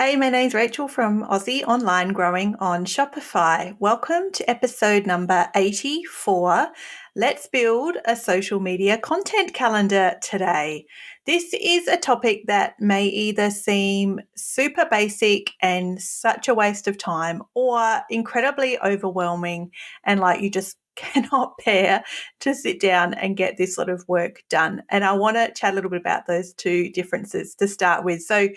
Hey, my name's Rachel from Aussie Online Growing on Shopify. Welcome to episode number 84. Let's build a social media content calendar today. This is a topic that may either seem super basic and such a waste of time or incredibly overwhelming and like you just cannot bear to sit down and get this sort of work done. And I want to chat a little bit about those two differences to start with. So,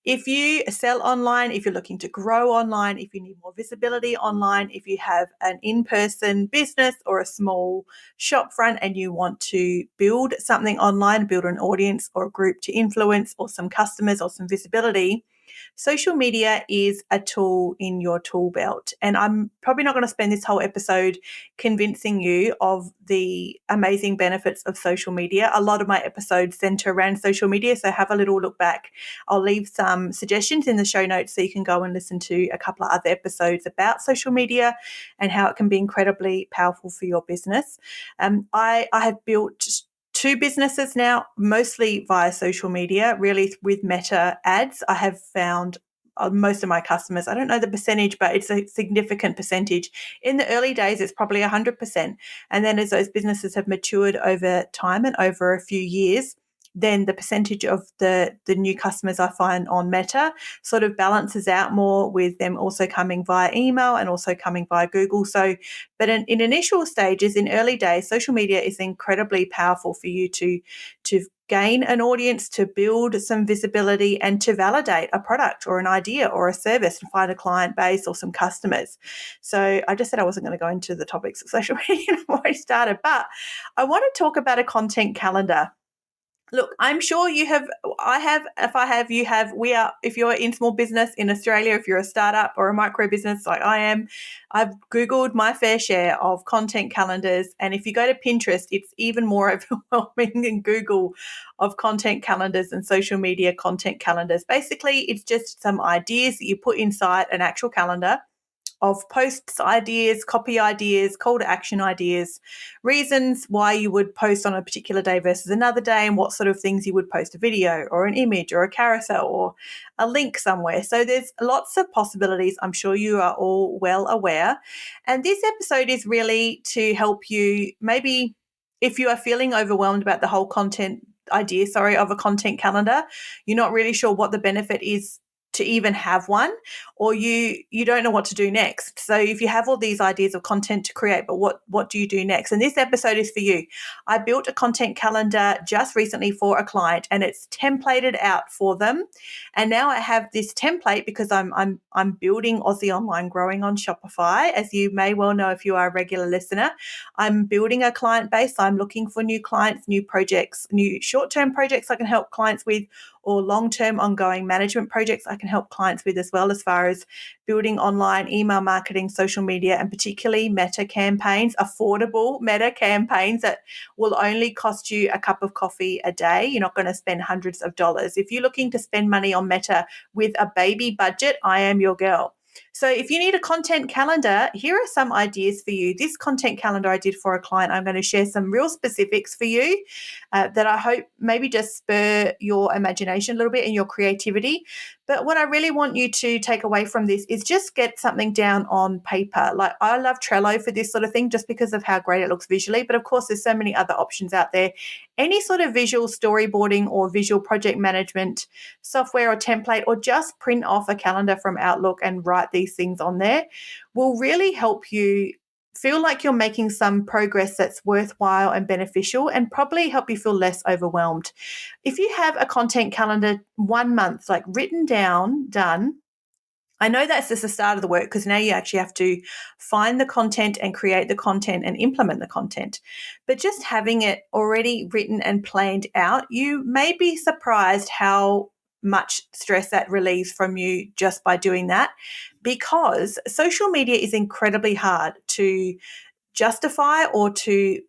if you sell online, if you're looking to grow online, if you need more visibility online, if you have an in-person business or a small shop front and you want to build something online, build an audience or a group to influence or some customers or some visibility, social media is a tool in your tool belt. And I'm probably not going to spend this whole episode convincing you of the amazing benefits of social media. A lot of my episodes center around social media, so have a little look back. I'll leave some suggestions in the show notes so you can go and listen to a couple of other episodes about social media and how it can be incredibly powerful for your business. I have built two businesses now, mostly via social media, really with Meta ads. I have found most of my customers, I don't know the percentage, but it's a significant percentage. In the early days, it's probably 100%. And then as those businesses have matured over time and over a few years, then the percentage of the new customers I find on Meta sort of balances out more with them also coming via email and also coming via Google. So, but in initial stages, in early days, social media is incredibly powerful for you to gain an audience, to build some visibility, and to validate a product or an idea or a service and find a client base or some customers. So I just said I wasn't going to go into the topics of social media before I started, but I want to talk about a content calendar. Look, I'm sure you have, I have, if I have, you have, we are, if you're in small business in Australia, if you're a startup or a micro business like I am, I've Googled my fair share of content calendars. And if you go to Pinterest, it's even more overwhelming than Google of content calendars and social media content calendars. Basically, it's just some ideas that you put inside an actual calendar of posts ideas, copy ideas, call to action ideas, reasons why you would post on a particular day versus another day, and what sort of things you would post a video or an image or a carousel or a link somewhere. So there's lots of possibilities. I'm sure you are all well aware. And this episode is really to help you maybe if you are feeling overwhelmed about the whole idea of a content calendar, you're not really sure what the benefit is to even have one, or you don't know what to do next. So if you have all these ideas of content to create, but what do you do next? And this episode is for you. I built a content calendar just recently for a client, and it's templated out for them. And now I have this template because I'm building Aussie Online Growing on Shopify. As you may well know if you are a regular listener, I'm building a client base. I'm looking for new clients, new projects, new short-term projects I can help clients with, or long-term ongoing management projects I can help clients with as well, as far as building online email marketing, social media, and particularly meta campaigns, affordable meta campaigns that will only cost you a cup of coffee a day. You're not going to spend hundreds of dollars. If you're looking to spend money on meta with a baby budget, I am your girl. So if you need a content calendar, here are some ideas for you. This content calendar I did for a client, I'm going to share some real specifics for you that I hope maybe just spur your imagination a little bit and your creativity. But what I really want you to take away from this is just get something down on paper. Like I love Trello for this sort of thing just because of how great it looks visually. But of course, there's so many other options out there. Any sort of visual storyboarding or visual project management software or template, or just print off a calendar from Outlook and write these things on there will really help you feel like you're making some progress that's worthwhile and beneficial, and probably help you feel less overwhelmed. If you have a content calendar 1 month, like written down, done, I know that's just the start of the work because now you actually have to find the content and create the content and implement the content. But just having it already written and planned out, you may be surprised how much stress that relieves from you just by doing that, because social media is incredibly hard to justify or to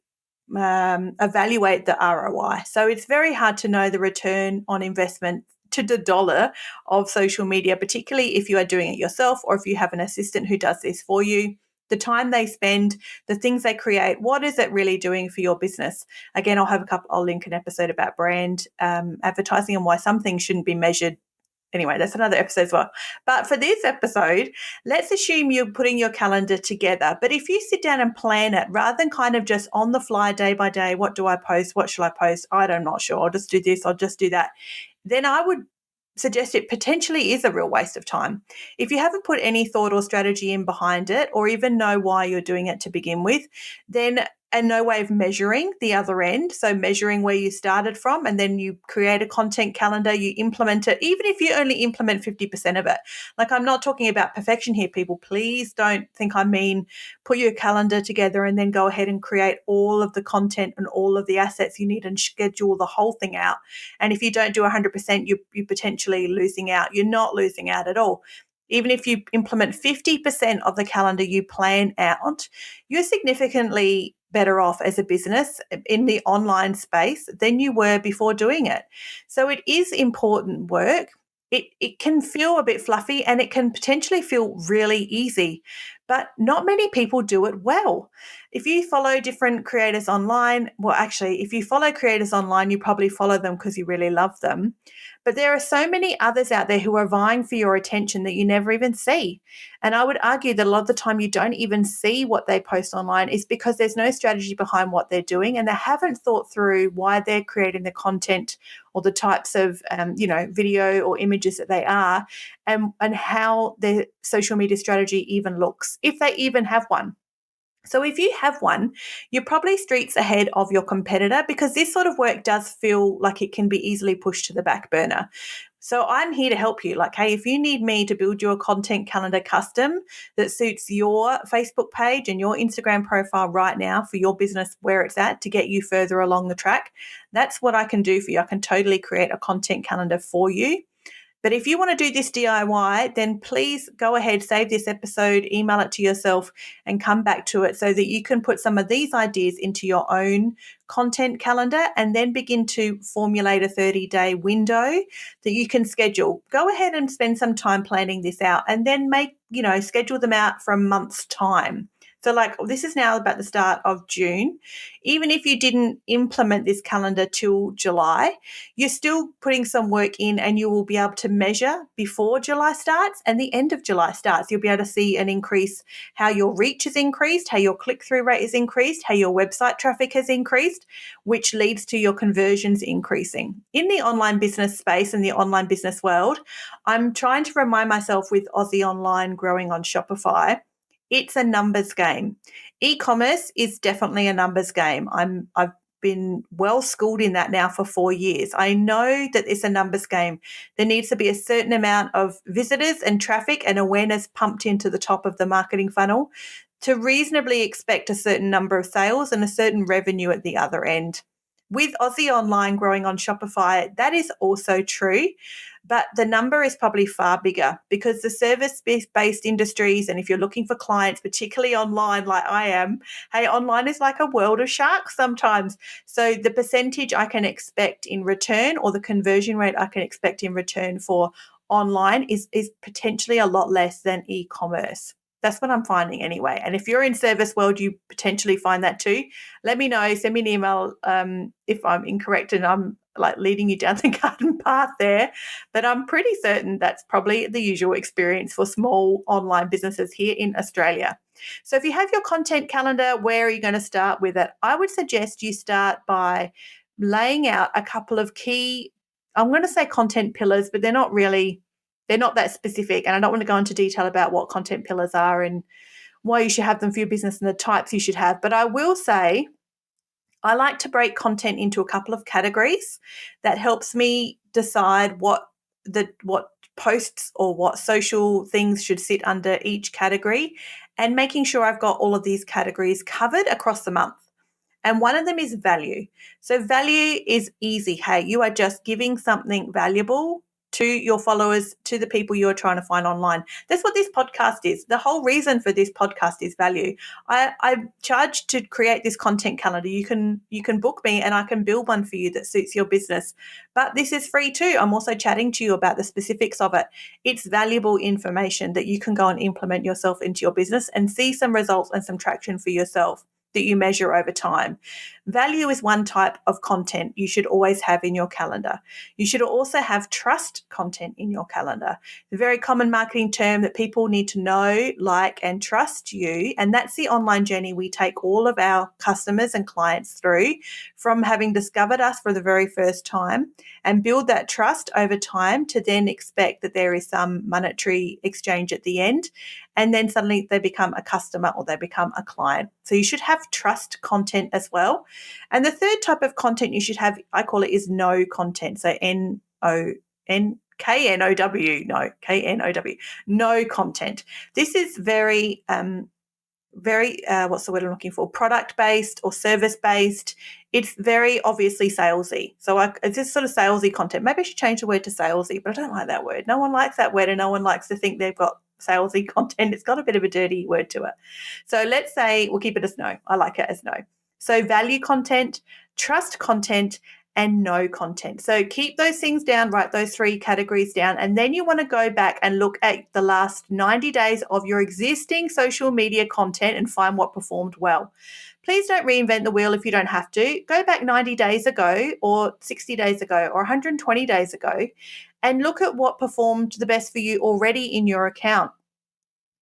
evaluate the ROI. So it's very hard to know the return on investment to the dollar of social media, particularly if you are doing it yourself or if you have an assistant who does this for you. The time they spend, the things they create, what is it really doing for your business? Again, I'll link an episode about brand advertising and why some things shouldn't be measured Anyway, that's another episode as well. But for this episode, let's assume you're putting your calendar together. But if you sit down and plan it rather than kind of just on the fly, day by day, what do I post? What shall I post? I'm not sure. I'll just do this. I'll just do that. Then I would suggest it potentially is a real waste of time. If you haven't put any thought or strategy in behind it, or even know why you're doing it to begin with, then and no way of measuring the other end. So measuring where you started from, and then you create a content calendar, you implement it, even if you only implement 50% of it. Like, I'm not talking about perfection here, people. Please don't think I mean put your calendar together and then go ahead and create all of the content and all of the assets you need and schedule the whole thing out. And if you don't do 100%, you're potentially losing out. You're not losing out at all. Even if you implement 50% of the calendar you plan out, you're significantly better off as a business in the online space than you were before doing it. So it is important work. It can feel a bit fluffy and it can potentially feel really easy, but not many people do it well. If you follow different creators online, well, actually, if you follow creators online, you probably follow them because you really love them. But there are so many others out there who are vying for your attention that you never even see. And I would argue that a lot of the time you don't even see what they post online is because there's no strategy behind what they're doing, and they haven't thought through why they're creating the content or the types of video or images that they are, and how their social media strategy even looks, if they even have one. So if you have one, you're probably streets ahead of your competitor, because this sort of work does feel like it can be easily pushed to the back burner. So I'm here to help you. Like, hey, if you need me to build your content calendar custom that suits your Facebook page and your Instagram profile right now for your business where it's at to get you further along the track, that's what I can do for you. I can totally create a content calendar for you. But if you want to do this DIY, then please go ahead, save this episode, email it to yourself, and come back to it so that you can put some of these ideas into your own content calendar and then begin to formulate a 30-day window that you can schedule. Go ahead and spend some time planning this out, and then schedule them out for a month's time. So like, this is now about the start of June. Even if you didn't implement this calendar till July, you're still putting some work in, and you will be able to measure before July starts and the end of July starts. You'll be able to see an increase, how your reach has increased, how your click-through rate has increased, how your website traffic has increased, which leads to your conversions increasing. In the online business space and the online business world, I'm trying to remind myself with Aussie Online growing on Shopify, it's a numbers game. E-commerce is definitely a numbers game. I've been well schooled in that now for 4 years. I know that it's a numbers game. There needs to be a certain amount of visitors and traffic and awareness pumped into the top of the marketing funnel to reasonably expect a certain number of sales and a certain revenue at the other end. With Aussie Online growing on Shopify, that is also true, but the number is probably far bigger because the service-based industries, and if you're looking for clients, particularly online like I am, hey, online is like a world of sharks sometimes. So the percentage I can expect in return, or the conversion rate I can expect in return for online is potentially a lot less than e-commerce. That's what I'm finding anyway. And if you're in service world, you potentially find that too. Let me know. Send me an email if I'm incorrect and I'm like leading you down the garden path there. But I'm pretty certain that's probably the usual experience for small online businesses here in Australia. So if you have your content calendar, where are you going to start with it? I would suggest you start by laying out a couple of key, I'm going to say content pillars, but they're not that specific. And I don't want to go into detail about what content pillars are and why you should have them for your business and the types you should have. But I will say I like to break content into a couple of categories. That helps me decide what posts or what social things should sit under each category, and making sure I've got all of these categories covered across the month. And one of them is value. So value is easy. Hey, you are just giving something valuable to your followers, to the people you are trying to find online. That's what this podcast is. The whole reason for this podcast is value. I charge to create this content calendar. You can book me and I can build one for you that suits your business. But this is free too. I'm also chatting to you about the specifics of it. It's valuable information that you can go and implement yourself into your business and see some results and some traction for yourself. that you measure over time. Value is one type of content you should always have in your calendar. You should also have trust content in your calendar. The very common marketing term that people need to know, like, and trust you. And that's the online journey we take all of our customers and clients through, from having discovered us for the very first time, and build that trust over time to then expect that there is some monetary exchange at the end. And then suddenly they become a customer or they become a client. So you should have trust content as well. And the third type of content you should have, I call it, is no content. So Know, no, Know, no content. This is very, what's the word I'm looking for? Product-based or service-based. It's very obviously salesy. So it's this sort of salesy content. Maybe I should change the word to salesy, but I don't like that word. No one likes that word, and no one likes to think they've got salesy content. It's got a bit of a dirty word to it. So let's say we'll keep it as no. I like it as no. So value content, trust content, and no content. So keep those things down, write those three categories down, and then you want to go back and look at the last 90 days of your existing social media content and find what performed well. Please don't reinvent the wheel if you don't have to. Go back 90 days ago or 60 days ago or 120 days ago and look at what performed the best for you already in your account.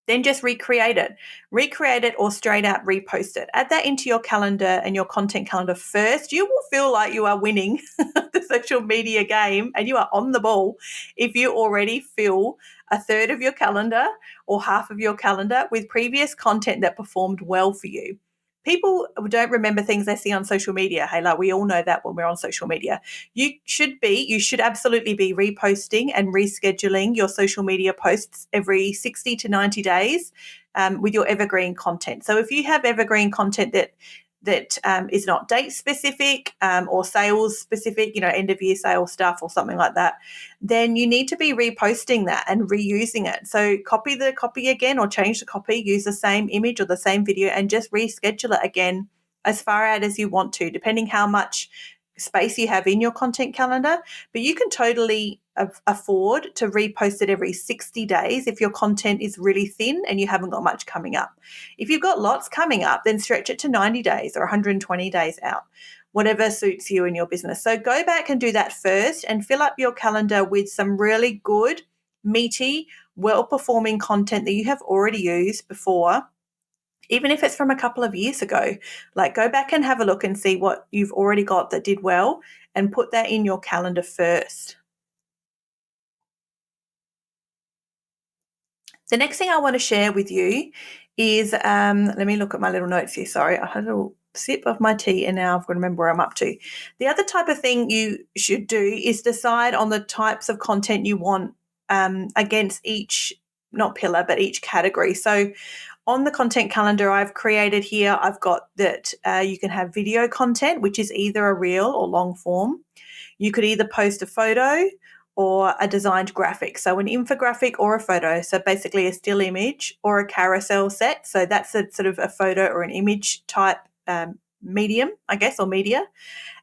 Then just recreate it or straight out repost it. Add that into your calendar and your content calendar first. You will feel like you are winning the social media game and you are on the ball if you already fill a third of your calendar or half of your calendar with previous content that performed well for you. People don't remember things they see on social media. Hey, like we all know that when we're on social media. You should absolutely be reposting and rescheduling your social media posts every 60 to 90 days with your evergreen content. So if you have evergreen content that is not date specific or sales specific, end of year sales stuff or something like that, then you need to be reposting that and reusing it. So copy the copy again or change the copy, use the same image or the same video and just reschedule it again as far out as you want to, depending how much space you have in your content calendar. But you can totally afford to repost it every 60 days if your content is really thin and you haven't got much coming up. If you've got lots coming up, then stretch it to 90 days or 120 days out, whatever suits you and your business. So go back and do that first and fill up your calendar with some really good, meaty, well-performing content that you have already used before. Even if it's from a couple of years ago, like go back and have a look and see what you've already got that did well and put that in your calendar first. The next thing I want to share with you is, let me look at my little notes here. Sorry, I had a little sip of my tea and now I've got to remember where I'm up to. The other type of thing you should do is decide on the types of content you want against each, not pillar, but each category. So on the content calendar I've created here, I've got that you can have video content, which is either a reel or long form. You could either post a photo or a designed graphic, so an infographic or a photo, so basically a still image or a carousel set. So that's a sort of a photo or an image type medium, I guess, or media.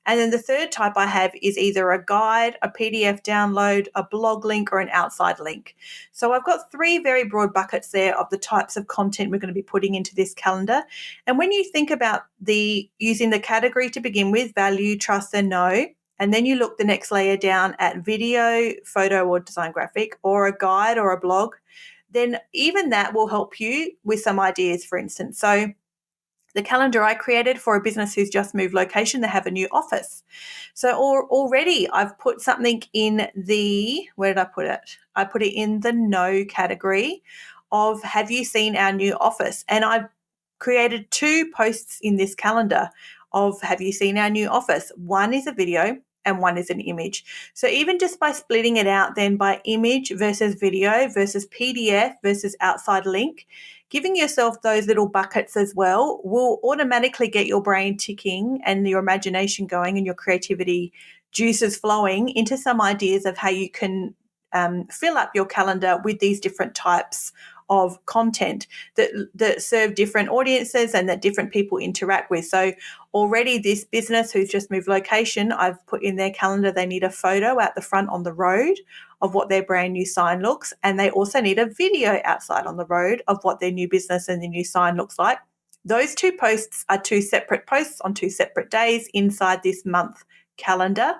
And then the third type I have is either a guide, a PDF download, a blog link, or an outside link. So I've got three very broad buckets there of the types of content we're going to be putting into this calendar. And when you think about using the category to begin with, value, trust, and know, and then you look the next layer down at video, photo, or design graphic, or a guide or a blog, then even that will help you with some ideas, for instance. So the calendar I created for a business who's just moved location, they have a new office. So already I've put something in where did I put it? I put it in the no category of have you seen our new office? And I've created two posts in this calendar of have you seen our new office? One is a video and one is an image. So even just by splitting it out then by image versus video versus PDF versus outside link, giving yourself those little buckets as well will automatically get your brain ticking and your imagination going and your creativity juices flowing into some ideas of how you can fill up your calendar with these different types of content that serve different audiences and that different people interact with. So already this business who's just moved location, I've put in their calendar they need a photo out the front on the road of what their brand new sign looks, and they also need a video outside on the road of what their new business and their new sign looks like. Those 2 posts are 2 separate posts on 2 separate days inside this month calendar,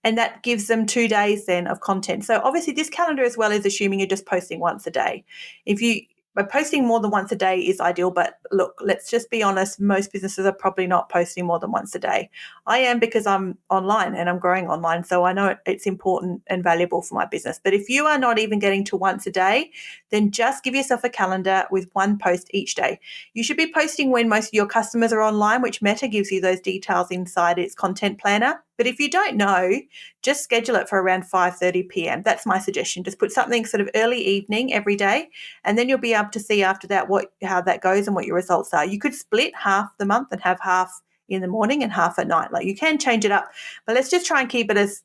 and that gives them 2 days then of content. So obviously this calendar as well is assuming you're just posting once a day. If you But posting more than once a day is ideal. But look, let's just be honest, most businesses are probably not posting more than once a day. I am, because I'm online and I'm growing online, so I know it's important and valuable for my business. But if you are not even getting to once a day, then just give yourself a calendar with 1 post each day. You should be posting when most of your customers are online, which Meta gives you those details inside its content planner. But if you don't know, just schedule it for around 5:30 p.m. That's my suggestion. Just put something sort of early evening every day, and then you'll be able to see after that how that goes and what your results are. You could split half the month and have half in the morning and half at night. Like, you can change it up, but let's just try and keep it as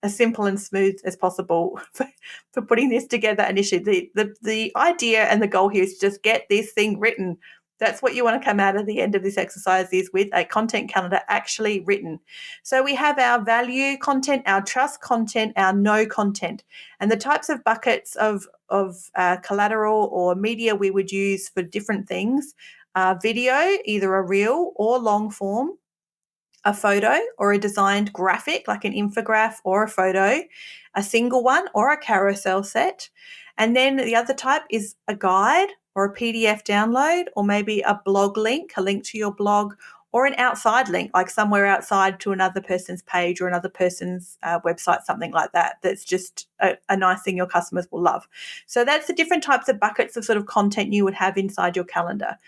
simple and smooth as possible for putting this together initially. The idea and the goal here is to just get this thing written. That's what you want to come out of the end of this exercise, is with a content calendar actually written. So we have our value content, our trust content, our know content, and the types of buckets of collateral or media we would use for different things are video, either a reel or long form, a photo or a designed graphic like an infograph or a photo, a single one or a carousel set. And then the other type is a guide or a PDF download, or maybe a blog link, a link to your blog, or an outside link, like somewhere outside to another person's page or another person's website, something like that. That's just a nice thing your customers will love. So that's the different types of buckets of sort of content you would have inside your calendar.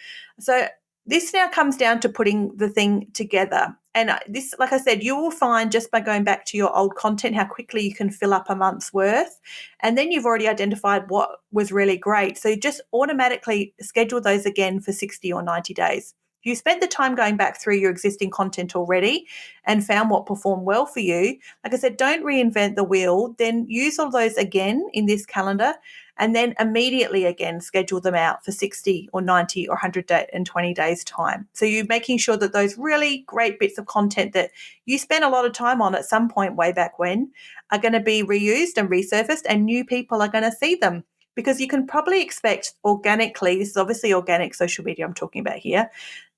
So this now comes down to putting the thing together. And this, like I said, you will find just by going back to your old content how quickly you can fill up a month's worth. And then you've already identified what was really great. So you just automatically schedule those again for 60 or 90 days. If you spent the time going back through your existing content already and found what performed well for you, like I said, don't reinvent the wheel. Then use all those again in this calendar, and then immediately again schedule them out for 60 or 90 or 120 days time. So you're making sure that those really great bits of content that you spent a lot of time on at some point way back when are going to be reused and resurfaced, and new people are going to see them. Because you can probably expect organically, this is obviously organic social media I'm talking about here,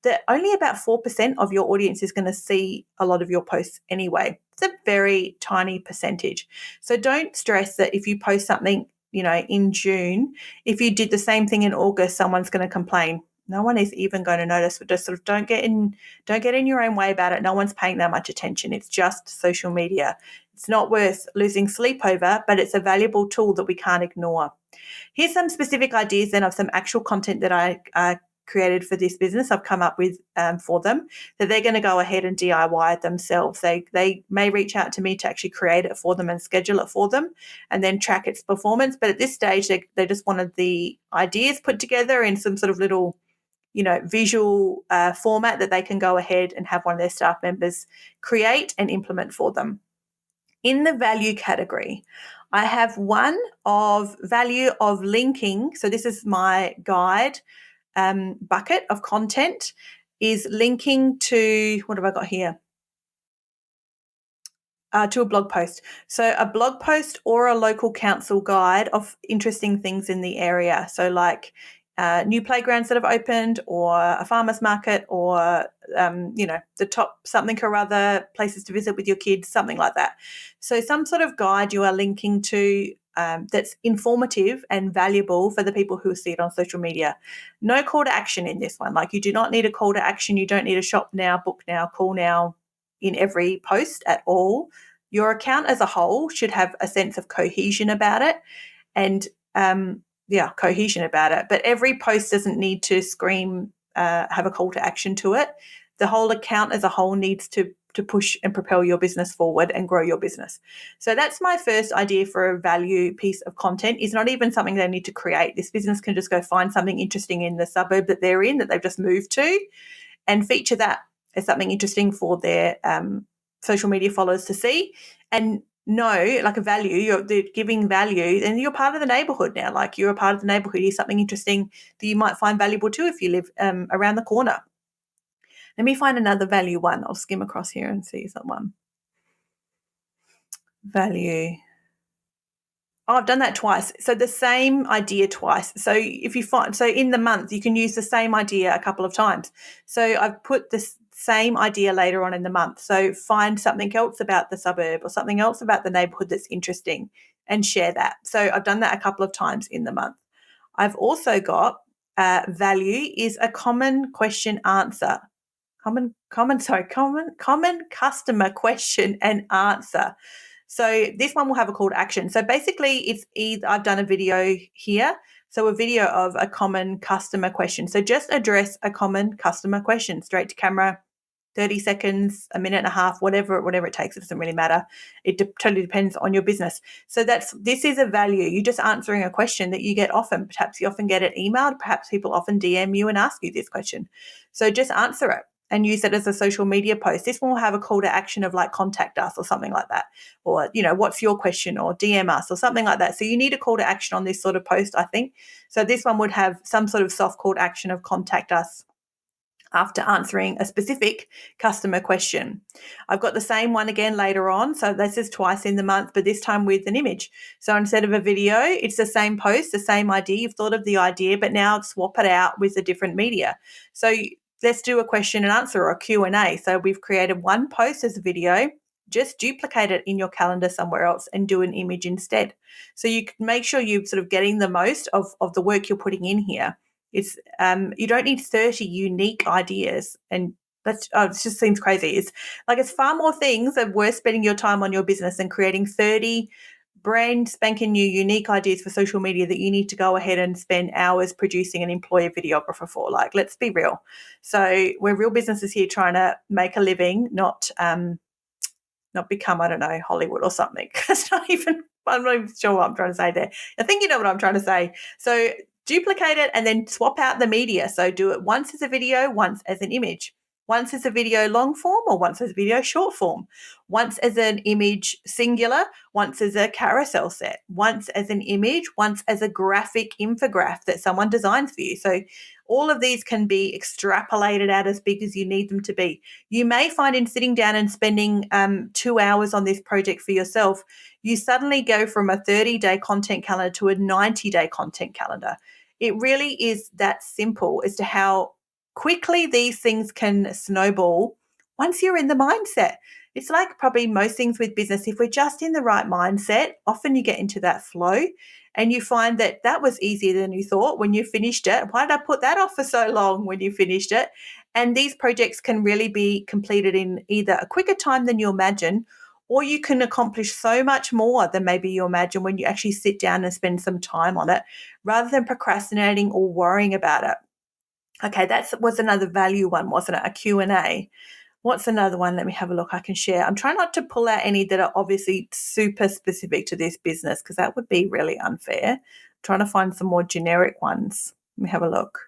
that only about 4% of your audience is going to see a lot of your posts anyway. It's a very tiny percentage. So don't stress that if you post something in June, if you did the same thing in August, someone's going to complain. No one is even going to notice. But just sort of don't get in your own way about it. No one's paying that much attention. It's just social media. It's not worth losing sleep over, but it's a valuable tool that we can't ignore. Here's some specific ideas then of some actual content that I created for this business. I've come up with for them that they're going to go ahead and DIY it themselves. They may reach out to me to actually create it for them and schedule it for them and then track its performance. But at this stage, they just wanted the ideas put together in some sort of little visual format that they can go ahead and have one of their staff members create and implement for them. In the value category, I have one of value of linking. So this is my guide bucket of content, is linking to, what have I got here? To a blog post. So a blog post or a local council guide of interesting things in the area. So like new playgrounds that have opened, or a farmer's market, or the top something or other, places to visit with your kids, something like that. So some sort of guide you are linking to that's informative and valuable for the people who see it on social media. No call to action in this one. Like, you do not need a call to action. You don't need a shop now, book now, call now in every post at all. Your account as a whole should have a sense of cohesion about it, and cohesion about it. But every post doesn't need to scream, have a call to action to it. The whole account as a whole needs to push and propel your business forward and grow your business. So that's my first idea for a value piece of content. Is not even something they need to create. This business can just go find something interesting in the suburb that they're in, that they've just moved to, and feature that as something interesting for their social media followers to see. And know, like a value, they're giving value, and you're part of the neighborhood now. Like, you're a part of the neighborhood. Here's something interesting that you might find valuable too if you live around the corner. Let me find another value one. I'll skim across here and see someone. Value. Oh, I've done that twice. So the same idea twice. So if you find, so in the month, you can use the same idea a couple of times. So I've put this same idea later on in the month. So find something else about the suburb or something else about the neighborhood that's interesting and share that. So I've done that a couple of times in the month. I've also got value is a common question answer. Common customer question and answer. So this one will have a call to action. So basically it's either I've done a video here. So a video of a common customer question. So just address a common customer question straight to camera, 30 seconds, a minute and a half, whatever it takes. It doesn't really matter. It totally depends on your business. So this is a value. You're just answering a question that you get often. Perhaps you often get it emailed. Perhaps people often DM you and ask you this question. So just answer it and use it as a social media post. This one will have a call to action of like contact us or something like that. Or, what's your question, or DM us or something like that. So you need a call to action on this sort of post, I think. So this one would have some sort of soft call to action of contact us after answering a specific customer question. I've got the same one again later on. So this is twice in the month, but this time with an image. So instead of a video, it's the same post, the same idea. You've thought of the idea, but now swap it out with a different media. So let's do a question and answer or a Q&A. So we've created one post as a video, just duplicate it in your calendar somewhere else and do an image instead. So you can make sure you're sort of getting the most of the work you're putting in here. It's you don't need 30 unique ideas, and it just seems crazy. It's far more things that worth spending your time on your business than creating 30 brand spanking new unique ideas for social media that you need to go ahead and spend hours producing and employ a videographer for. Like, let's be real. So we're real businesses here trying to make a living, not become, I don't know, Hollywood or something. I'm not even sure what I'm trying to say there. I think you know what I'm trying to say. So duplicate it and then swap out the media. So do it once as a video, once as an image, once as a video long form or once as a video short form, once as an image singular, once as a carousel set, once as an image, once as a graphic infograph that someone designs for you. So all of these can be extrapolated out as big as you need them to be. You may find in sitting down and spending 2 hours on this project for yourself, you suddenly go from a 30-day content calendar to a 90-day content calendar. It really is that simple as to how quickly these things can snowball once you're in the mindset. It's like probably most things with business. If we're just in the right mindset, often you get into that flow and you find that was easier than you thought when you finished it. Why did I put that off for so long when you finished it? And these projects can really be completed in either a quicker time than you imagine, or you can accomplish so much more than maybe you imagine when you actually sit down and spend some time on it rather than procrastinating or worrying about it. Okay, that was another value one, wasn't it? A Q&A. What's another one? Let me have a look. I can share. I'm trying not to pull out any that are obviously super specific to this business because that would be really unfair. I'm trying to find some more generic ones. Let me have a look.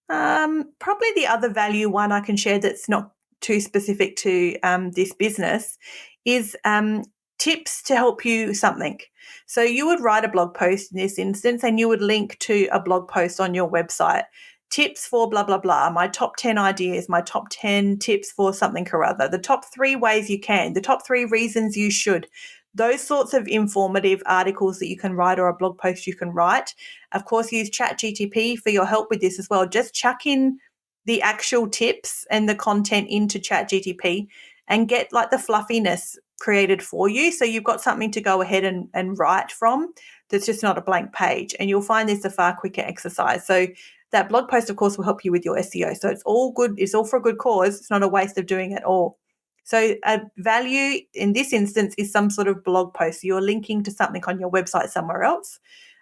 Probably the other value one I can share that's not too specific to this business is tips to help you something. So you would write a blog post in this instance and you would link to a blog post on your website. Tips for blah, blah, blah. My top 10 ideas, my top 10 tips for something or other. The top 3 ways you can, the top 3 reasons you should. Those sorts of informative articles that you can write or a blog post you can write. Of course, use ChatGTP for your help with this as well. Just chuck in the actual tips and the content into ChatGTP and get like the fluffiness created for you. So you've got something to go ahead and write from that's just not a blank page. And you'll find this a far quicker exercise. So that blog post, of course, will help you with your SEO. So it's all good. It's all for a good cause. It's not a waste of doing it all. So a value in this instance is some sort of blog post. You're linking to something on your website somewhere else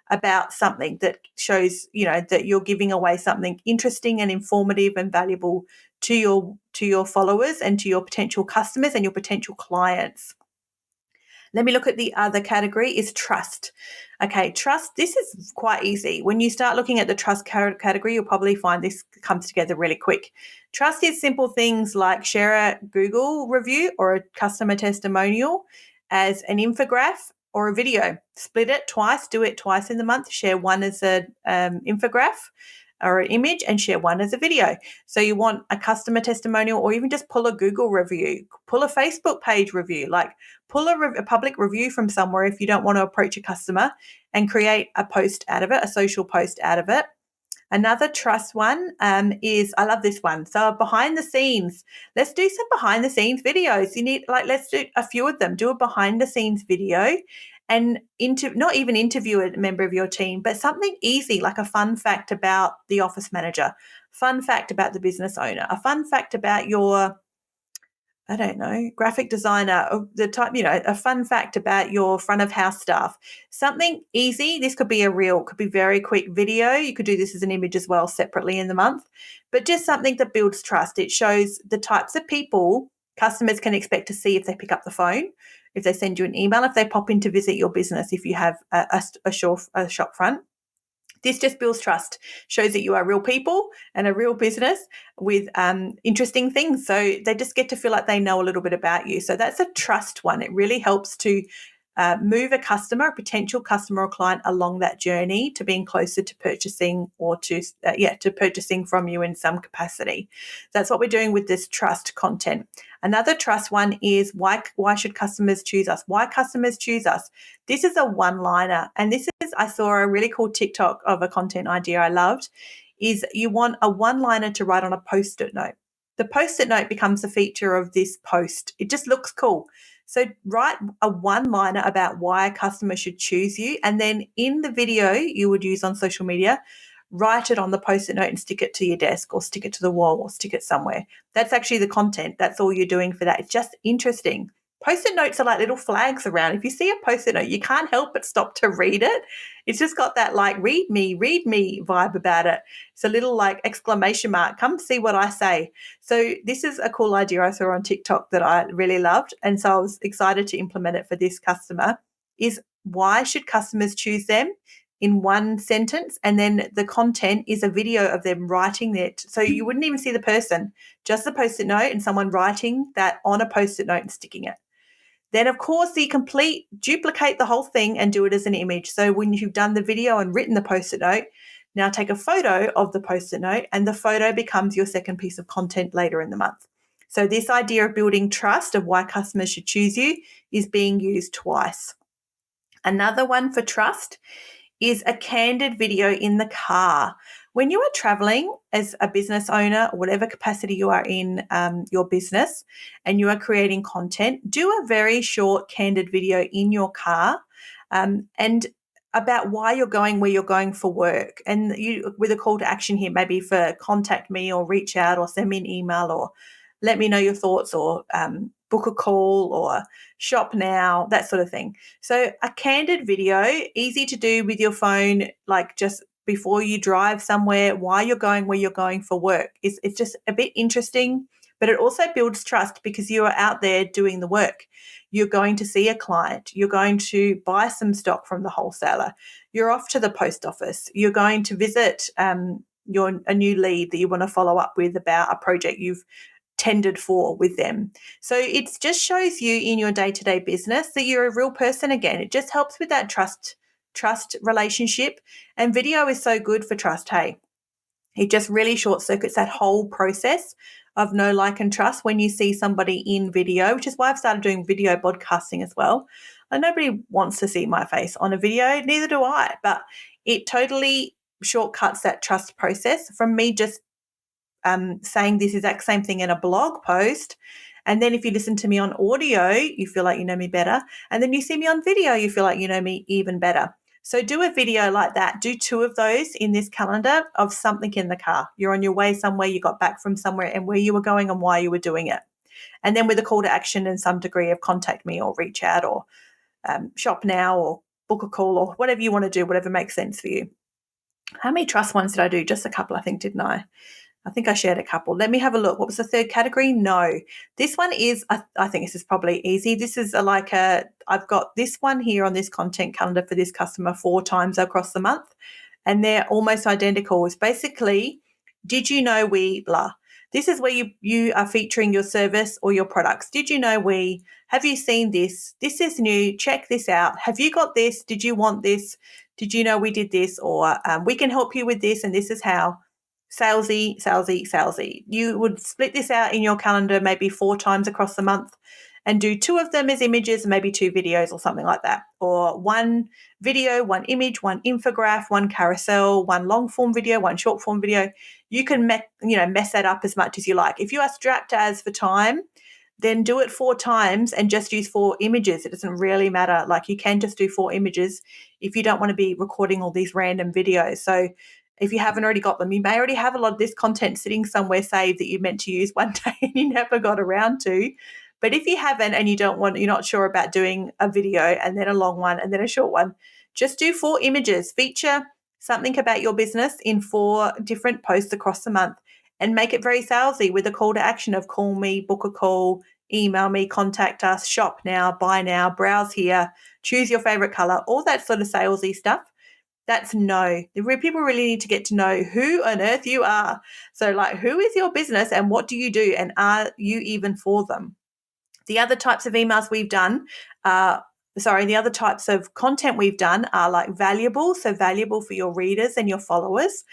about something that shows, that you're giving away something interesting and informative and valuable to your followers and to your potential customers and your potential clients. Let me look at the other category is trust. Okay, trust, this is quite easy. When you start looking at the trust category, you'll probably find this comes together really quick. Trust is simple things like share a Google review or a customer testimonial as an infographic or a video. Split it twice, do it twice in the month, share one as an infographic. or an image and share one as a video. So you want a customer testimonial, or even just pull a Google review, pull a Facebook page review, like pull a public review from somewhere if you don't want to approach a customer, and create a post out of it, a social post out of it. Another trust one is, I love this one. So behind the scenes, let's do some behind the scenes videos. Let's do a few of them. Do a behind the scenes video, and not even interview a member of your team, but something easy, like a fun fact about the office manager, fun fact about the business owner, a fun fact about your, I don't know, graphic designer, or a fun fact about your front of house staff. Something easy. This could be a reel, could be very quick video. You could do this as an image as well, separately in the month, but just something that builds trust. It shows the types of people customers can expect to see if they pick up the phone, if they send you an email, if they pop in to visit your business, if you have a shop front. This just builds trust, shows that you are real people and a real business with interesting things. So they just get to feel like they know a little bit about you. So that's a trust one. It really helps to move a customer, a potential customer or client, along that journey to being closer to purchasing, or to purchasing from you in some capacity. That's what we're doing with this trust content. Another trust one is, why should customers choose us? Why customers choose us? This is a one-liner, and I saw a really cool TikTok of a content idea I loved. Is you want a one-liner to write on a Post-it note. The Post-it note becomes a feature of this post. It just looks cool. So write a one-liner about why a customer should choose you, and then in the video you would use on social media, write it on the Post-it note and stick it to your desk, or stick it to the wall, or stick it somewhere. That's actually the content. That's all you're doing for that. It's just interesting. Post-it notes are like little flags around. If you see a Post-it note, you can't help but stop to read it. It's just got that like read me vibe about it. It's a little like exclamation mark. Come see what I say. So this is a cool idea I saw on TikTok that I really loved. And so I was excited to implement it for this customer. Is, why should customers choose them? In one sentence, and then the content is a video of them writing it. So you wouldn't even see the person, just the Post-it note and someone writing that on a Post-it note and sticking it. Then, of course, duplicate the whole thing and do it as an image. So when you've done the video and written the Post-it note, now take a photo of the Post-it note, and the photo becomes your second piece of content later in the month. So this idea of building trust, of why customers should choose you, is being used twice. Another one for trust is a candid video in the car. When you are traveling as a business owner, or whatever capacity you are in your business, and you are creating content, do a very short candid video in your car, and about why you're going where you're going for work, and you, with a call to action here, maybe for contact me, or reach out, or send me an email, or let me know your thoughts, or book a call, or shop now, that sort of thing. So a candid video, easy to do with your phone, like just before you drive somewhere, why you're going where you're going for work. It's just a bit interesting, but it also builds trust, because you are out there doing the work. You're going to see a client. You're going to buy some stock from the wholesaler. You're off to the post office. You're going to visit a new lead that you want to follow up with about a project you've tendered for with them. So it just shows you in your day-to-day business that you're a real person again. It just helps with that trust relationship. And video is so good for trust, hey. It just really short circuits that whole process of know, like, and trust when you see somebody in video, which is why I've started doing video podcasting as well. And nobody wants to see my face on a video, neither do I, but it totally shortcuts that trust process from me just saying this exact same thing in a blog post. And then if you listen to me on audio, you feel like you know me better. And then you see me on video, you feel like you know me even better. So do a video like that. Do 2 of those in this calendar of something in the car. You're on your way somewhere, you got back from somewhere, and where you were going and why you were doing it. And then with a call to action and some degree of contact me, or reach out, or shop now, or book a call, or whatever you want to do, whatever makes sense for you. How many trust ones did I do? Just a couple, I think, didn't I? I think I shared a couple. Let me have a look. What was the third category? No. This one is, I think this is probably easy. This is I've got this one here on this content calendar for this customer 4 times across the month, and they're almost identical. It's basically, did you know we blah? This is where you are featuring your service or your products. Did you know we? Have you seen this? This is new. Check this out. Have you got this? Did you want this? Did you know we did this? Or we can help you with this, and this is how. salesy, salesy, salesy. You would split this out in your calendar maybe 4 times across the month and do 2 of them as images, maybe 2 videos or something like that. Or 1 video, 1 image, 1 infograph, 1 carousel, 1 long form video, 1 short form video. You can mess that up as much as you like. If you are strapped as for time, then do it 4 times and just use 4 images. It doesn't really matter. Like, you can just do 4 images if you don't want to be recording all these random videos. So if you haven't already got them, you may already have a lot of this content sitting somewhere saved that you meant to use one day and you never got around to. But if you haven't and you're not sure about doing a video and then a long one and then a short one, just do 4 images. Feature something about your business in 4 different posts across the month and make it very salesy with a call to action of call me, book a call, email me, contact us, shop now, buy now, browse here, choose your favorite color, all that sort of salesy stuff. That's no. People really need to get to know who on earth you are. So, like, who is your business and what do you do, and are you even for them? The other types of emails we've done the other types of content we've done are like valuable, so valuable for your readers and your followers.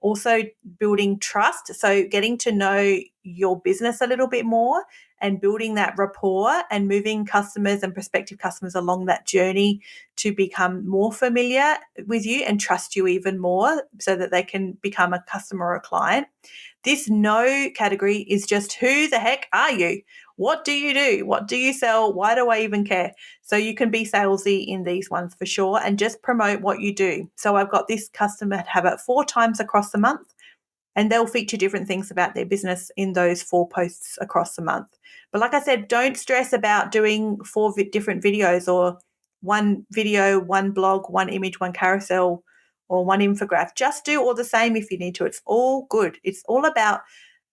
Also building trust, so getting to know your business a little bit more and building that rapport and moving customers and prospective customers along that journey to become more familiar with you and trust you even more so that they can become a customer or a client. This no category is just, who the heck are you? What do you do? What do you sell? Why do I even care? So you can be salesy in these ones for sure and just promote what you do. So I've got this customer have it 4 times across the month, and they'll feature different things about their business in those 4 posts across the month. But like I said, don't stress about doing 4 different videos or 1 video, 1 blog, 1 image, 1 carousel, or 1 infograph. Just do all the same if you need to. It's all good. It's all about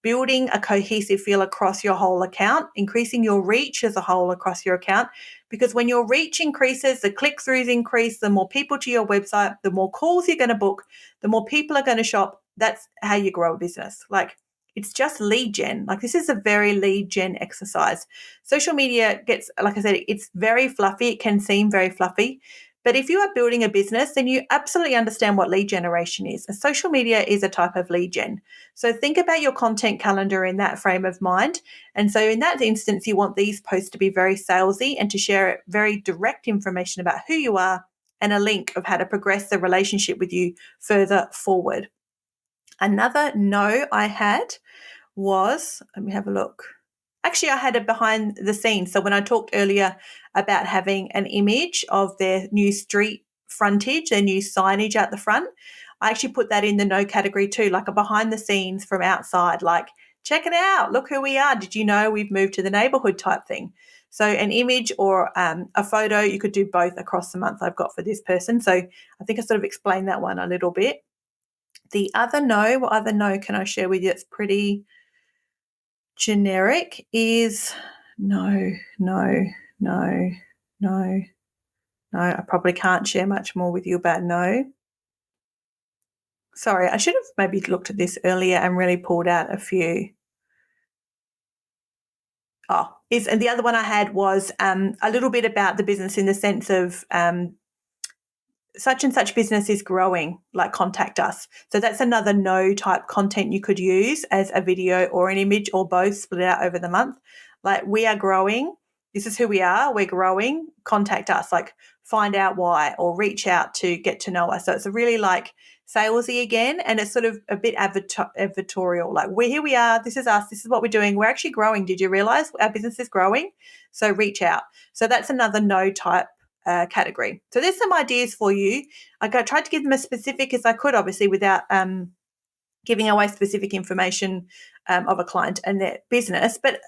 building a cohesive feel across your whole account, increasing your reach as a whole across your account. Because when your reach increases, the click-throughs increase, the more people to your website, the more calls you're going to book, the more people are going to shop. That's how you grow a business. Like, it's just lead gen. Like, this is a very lead gen exercise. Social media gets, like I said, it's very fluffy. It can seem very fluffy. But if you are building a business, then you absolutely understand what lead generation is. And social media is a type of lead gen. So think about your content calendar in that frame of mind. And so in that instance, you want these posts to be very salesy and to share very direct information about who you are and a link of how to progress the relationship with you further forward. Another no I had was, let me have a look. Actually, I had it behind the scenes. So when I talked earlier about having an image of their new street frontage, their new signage out the front, I actually put that in the no category too, like a behind the scenes from outside, like, check it out, look who we are. Did you know we've moved to the neighborhood type thing? So an image or a photo, you could do both across the month I've got for this person. So I think I sort of explained that one a little bit. The other no, what other no can I share with you? It's pretty generic is no. I probably can't share much more with you about no. Sorry, I should have maybe looked at this earlier and really pulled out a few. And the other one I had was a little bit about the business in the sense of such and such business is growing, like, contact us. So that's another no type content you could use as a video or an image or both, split out over the month. Like, we are growing. This is who we are. We're growing. Contact us. Like, find out why or reach out to get to know us. So it's a really like salesy again, and it's sort of a bit advertorial. Like, here we are. This is us. This is what we're doing. We're actually growing. Did you realize our business is growing? So reach out. So that's another no type category. So there's some ideas for you. I tried to give them as specific as I could, obviously, without giving away specific information of a client and their business. But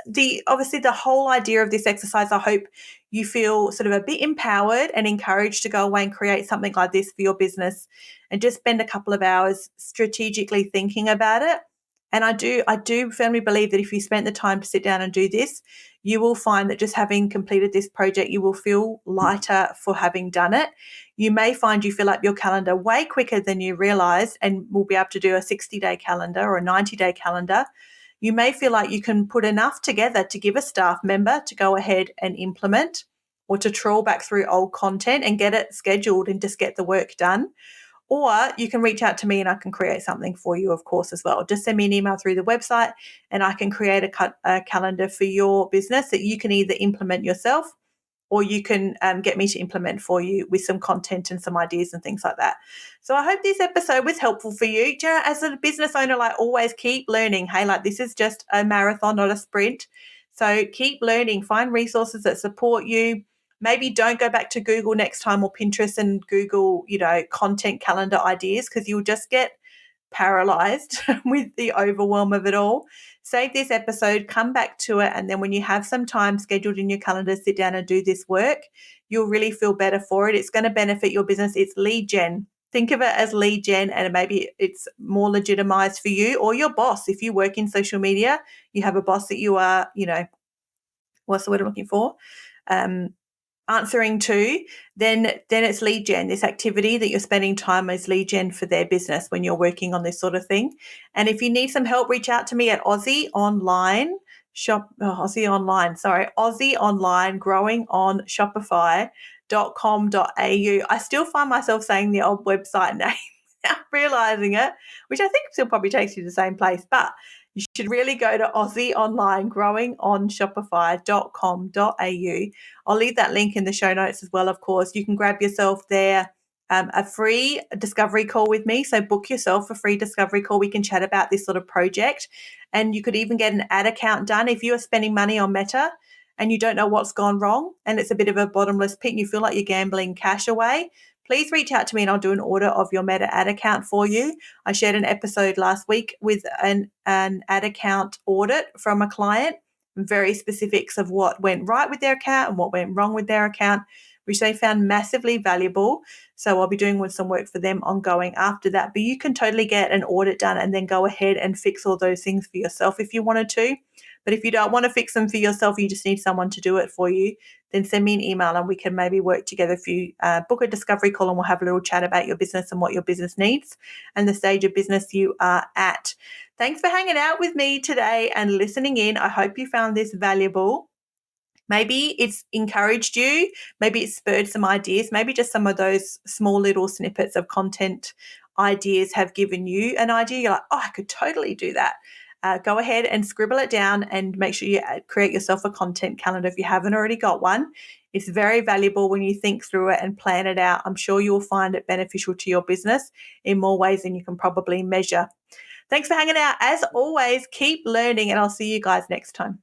obviously the whole idea of this exercise, I hope you feel sort of a bit empowered and encouraged to go away and create something like this for your business and just spend a couple of hours strategically thinking about it. And I do firmly believe that if you spent the time to sit down and do this, you will find that just having completed this project, you will feel lighter for having done it. You may find you fill up your calendar way quicker than you realize and will be able to do a 60-day calendar or a 90-day calendar. You may feel like you can put enough together to give a staff member to go ahead and implement or to trawl back through old content and get it scheduled and just get the work done. Or you can reach out to me and I can create something for you, of course, as well. Just send me an email through the website and I can create a calendar for your business that you can either implement yourself or you can get me to implement for you with some content and some ideas and things like that. So I hope this episode was helpful for you. Do you know, as a business owner, like always keep learning. Hey, like this is just a marathon, not a sprint. So keep learning, find resources that support you. Maybe don't go back to Google next time or Pinterest and Google, content calendar ideas because you'll just get paralyzed with the overwhelm of it all. Save this episode, come back to it, and then when you have some time scheduled in your calendar, sit down and do this work. You'll really feel better for it. It's going to benefit your business. It's lead gen. Think of it as lead gen, and maybe it's more legitimized for you or your boss. If you work in social media, you have a boss that you are, what's the word I'm looking for? Answering to, then it's lead gen. This activity that you're spending time as lead gen for their business when you're working on this sort of thing. And if you need some help, reach out to me at Aussie Online growing on Shopify.com.au. I still find myself saying the old website name without realizing it, which I think still probably takes you to the same place, but you should really go to Aussie Online growing on Shopify.com.au. I'll leave that link in the show notes as well, of course. You can grab yourself there a free discovery call with me. So book yourself a free discovery call. We can chat about this sort of project. And you could even get an ad account done if you are spending money on Meta and you don't know what's gone wrong and it's a bit of a bottomless pit and you feel like you're gambling cash away. Please reach out to me and I'll do an order of your Meta ad account for you. I shared an episode last week with an ad account audit from a client, very specifics of what went right with their account and what went wrong with their account, which they found massively valuable. So I'll be doing some work for them ongoing after that. But you can totally get an audit done and then go ahead and fix all those things for yourself if you wanted to. But if you don't want to fix them for yourself, you just need someone to do it for you, then send me an email and we can maybe work together if you book a discovery call and we'll have a little chat about your business and what your business needs and the stage of business you are at. Thanks for hanging out with me today and listening in. I hope you found this valuable. Maybe it's encouraged you. Maybe it's spurred some ideas. Maybe just some of those small little snippets of content ideas have given you an idea. You're like, oh, I could totally do that. Go ahead and scribble it down and make sure you create yourself a content calendar if you haven't already got one. It's very valuable when you think through it and plan it out. I'm sure you'll find it beneficial to your business in more ways than you can probably measure. Thanks for hanging out. As always, keep learning and I'll see you guys next time.